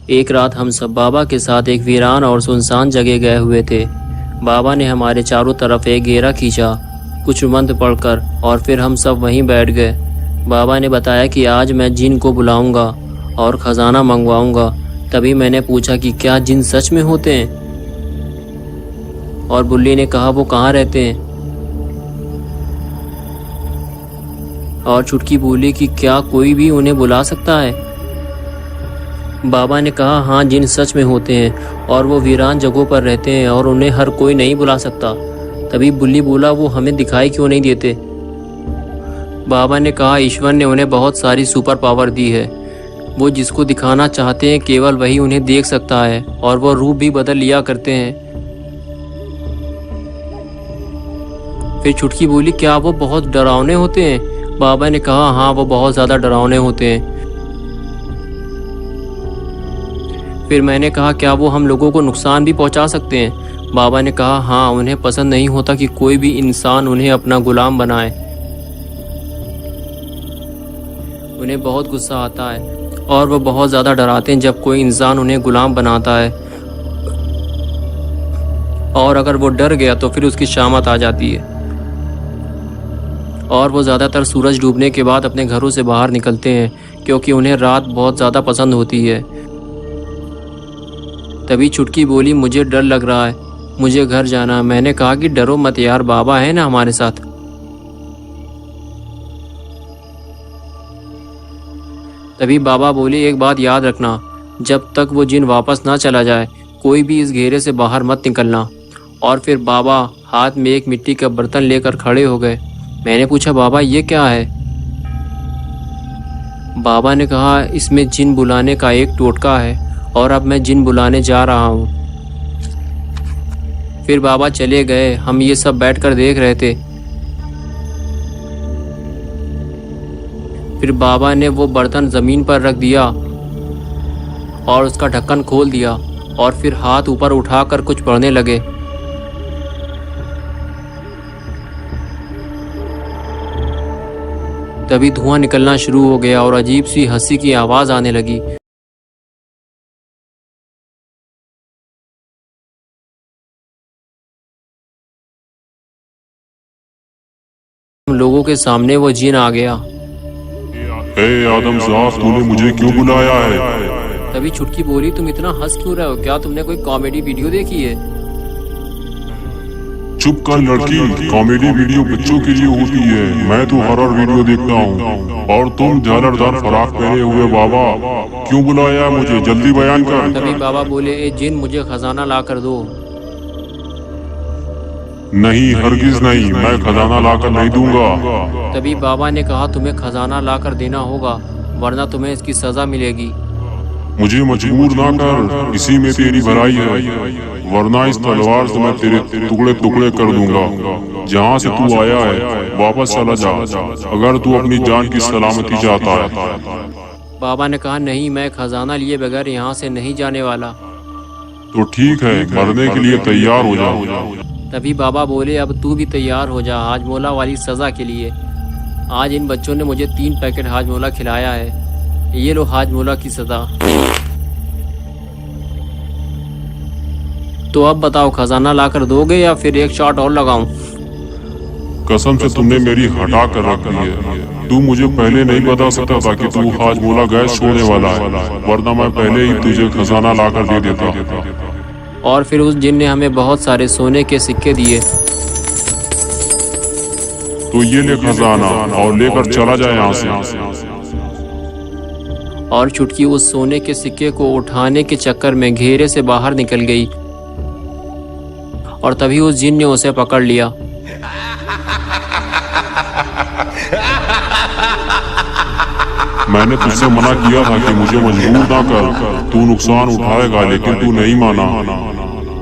एक रात हम सब बाबा के साथ एक वीरान और सुनसान जगह गए हुए थे। बाबा ने हमारे चारों तरफ एक घेरा खींचा, कुछ मंत्र पढ़कर, और फिर हम सब वहीं बैठ गए। बाबा ने बताया कि आज मैं जिन को बुलाऊंगा और खजाना मंगवाऊंगा। तभी मैंने पूछा कि क्या जिन सच में होते हैं, और बुल्ली ने कहा वो कहाँ रहते हैं, और चुटकी बोली कि क्या कोई भी उन्हें बुला सकता है। बाबा ने कहा हाँ, जिन सच में होते हैं और वो वीरान जगहों पर रहते हैं और उन्हें हर कोई नहीं बुला सकता। तभी बुल्ली बोला वो हमें दिखाई क्यों नहीं देते। बाबा ने कहा ईश्वर ने उन्हें बहुत सारी सुपर पावर दी है। वो जिसको दिखाना चाहते हैं केवल वही उन्हें देख सकता है, और वो रूप भी बदल लिया करते हैं। फिर चुटकी बोली क्या वो बहुत डरावने होते हैं। बाबा ने कहा हाँ, वो बहुत ज़्यादा डरावने होते हैं। फिर मैंने कहा क्या वो हम लोगों को नुकसान भी पहुंचा सकते हैं। बाबा ने कहा हाँ, उन्हें पसंद नहीं होता कि कोई भी इंसान उन्हें अपना गुलाम बनाए। उन्हें बहुत गुस्सा आता है और वो बहुत ज़्यादा डराते हैं जब कोई इंसान उन्हें गुलाम बनाता है, और अगर वो डर गया तो फिर उसकी शामत आ जाती है। और वो ज़्यादातर सूरज डूबने के बाद अपने घरों से बाहर निकलते हैं क्योंकि उन्हें रात बहुत ज़्यादा पसंद होती है। तभी चुटकी बोली मुझे डर लग रहा है, मुझे घर जाना। मैंने कहा कि डरो मत यार, बाबा है ना हमारे साथ। तभी बाबा बोले एक बात याद रखना, जब तक वो जिन वापस ना चला जाए कोई भी इस घेरे से बाहर मत निकलना। और फिर बाबा हाथ में एक मिट्टी का बर्तन लेकर खड़े हो गए। मैंने पूछा बाबा ये क्या है। बाबा ने कहा इसमें जिन बुलाने का एक टोटका है और अब मैं जिन बुलाने जा रहा हूँ। फिर बाबा चले गए। हम ये सब बैठकर देख रहे थे। फिर बाबा ने वो बर्तन ज़मीन पर रख दिया और उसका ढक्कन खोल दिया, और फिर हाथ ऊपर उठाकर कुछ पढ़ने लगे। तभी धुआं निकलना शुरू हो गया और अजीब सी हंसी की आवाज़ आने लगी। हम लोगों के सामने वो जिन आ गया। आदम साहब, तूने मुझे क्यों बुलाया है? तभी चुटकी बोली तुम इतना हंस क्यों रहे हो, क्या तुमने कोई कॉमेडी वीडियो देखी है। चुप कर लड़की, कॉमेडी वीडियो बच्चों के लिए होती है। मैं तो हॉरर वीडियो देखता हूँ। और तुम झालरदार फराक पहने हुए बाबा, क्यों बुलाया मुझे? जल्दी बयान कर। तभी बाबा बोले ए जिन, मुझे खजाना ला कर दो। नहीं, हरगिज नहीं, मैं खजाना लाकर नहीं दूंगा। तभी बाबा ने कहा तुम्हें खजाना ला कर देना होगा, वरना तुम्हें इसकी सजा मिलेगी। मुझे मजबूर ना कर, इसी में तेरी भलाई है, वरना इस तलवार से मैं तेरे टुकड़े टुकड़े कर दूंगा। जहाँ से तू आया है वापस चला जा, अगर तू अपनी जान की सलामती चाहता है। बाबा ने कहा नहीं, मैं खजाना लिए बगैर यहाँ से नहीं जाने वाला। तो ठीक है, मरने के लिए तैयार हो जा। तभी बाबा बोले अब तू भी तैयार हो जा हाजमोला वाली सज़ा के लिए। आज इन बच्चों ने मुझे 3 पैकेट हाजमोला खिलाया है, ये लो हाजमोला की सज़ा। तो अब बताओ खजाना लाकर दोगे या फिर एक शॉट और लगाऊं? कसम से तुमने मेरी हटा कर रख दी है। तू मुझे पहले नहीं बता सकता था कि तू हाजमोला गैस छोड़ने वाला है, वरना मैं पहले ही तुझे खजाना लाकर दे देता। और फिर उस जिन ने हमें बहुत सारे सोने के सिक्के दिए। तो ये ले खजाना और लेकर चला जाए यहाँ से। और चुटकी उस सोने के सिक्के को उठाने के चक्कर में घेरे से बाहर निकल गई, और तभी उस जिन ने उसे पकड़ लिया। मैंने तुझसे मना किया था कि मुझे मजबूर ना कर, तू नुकसान उठाएगा, लेकिन तू नहीं माना।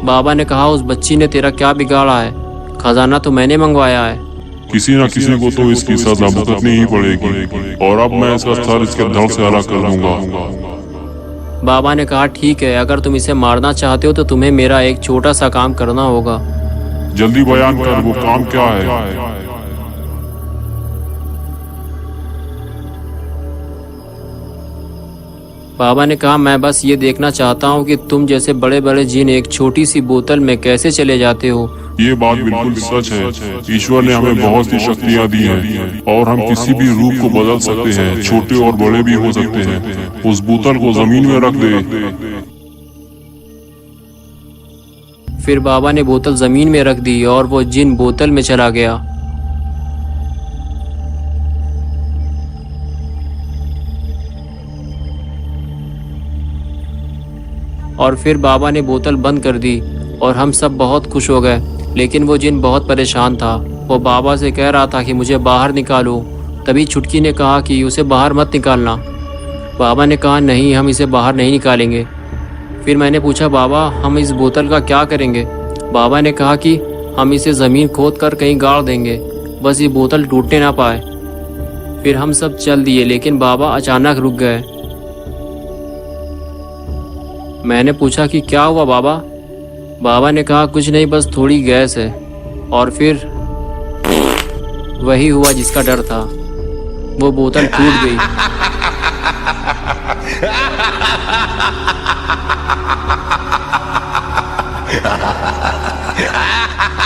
बाबा ने कहा उस बच्ची ने तेरा क्या बिगाड़ा है, खजाना तो मैंने मंगवाया है। किसी न किसी को तो इसकी सजा भुगतनी ही पड़ेगी, और अब मैं इसका सर इसके धड़ से अलग कर दूंगा। बाबा ने कहा ठीक है, अगर तुम इसे मारना चाहते हो तो तुम्हें मेरा एक छोटा सा काम करना होगा। जल्दी बयान कर, वो काम क्या है? बाबा ने कहा, मैं बस ये देखना चाहता हूँ कि तुम जैसे बड़े बड़े जिन एक छोटी सी बोतल में कैसे चले जाते हो। ये बात बिल्कुल सच है। ईश्वर ने हमें बहुत सी शक्तियाँ दी हैं और हम किसी भी रूप को बदल सकते हैं, छोटे और बड़े भी हो सकते हैं। उस बोतल को जमीन में रख दे। फिर बाबा ने बोतल जमीन में रख दी और वो जिन बोतल में चला गया। और फिर बाबा ने बोतल बंद कर दी और हम सब बहुत खुश हो गए। लेकिन वो जिन बहुत परेशान था। वो बाबा से कह रहा था कि मुझे बाहर निकालो। तभी छुटकी ने कहा कि उसे बाहर मत निकालना। बाबा ने कहा, नहीं, हम इसे बाहर नहीं निकालेंगे। फिर मैंने पूछा, बाबा हम इस बोतल का क्या करेंगे? बाबा ने कहा कि हम इसे ज़मीन खोद कर कहीं गाड़ देंगे, बस ये बोतल टूटने ना पाए। फिर हम सब चल दिए, लेकिन बाबा अचानक रुक गए। मैंने पूछा कि क्या हुआ बाबा? बाबा ने कहा, कुछ नहीं, बस थोड़ी गैस है। और फिर वही हुआ जिसका डर था। वो बोतल टूट गई। Ha ha ha ha!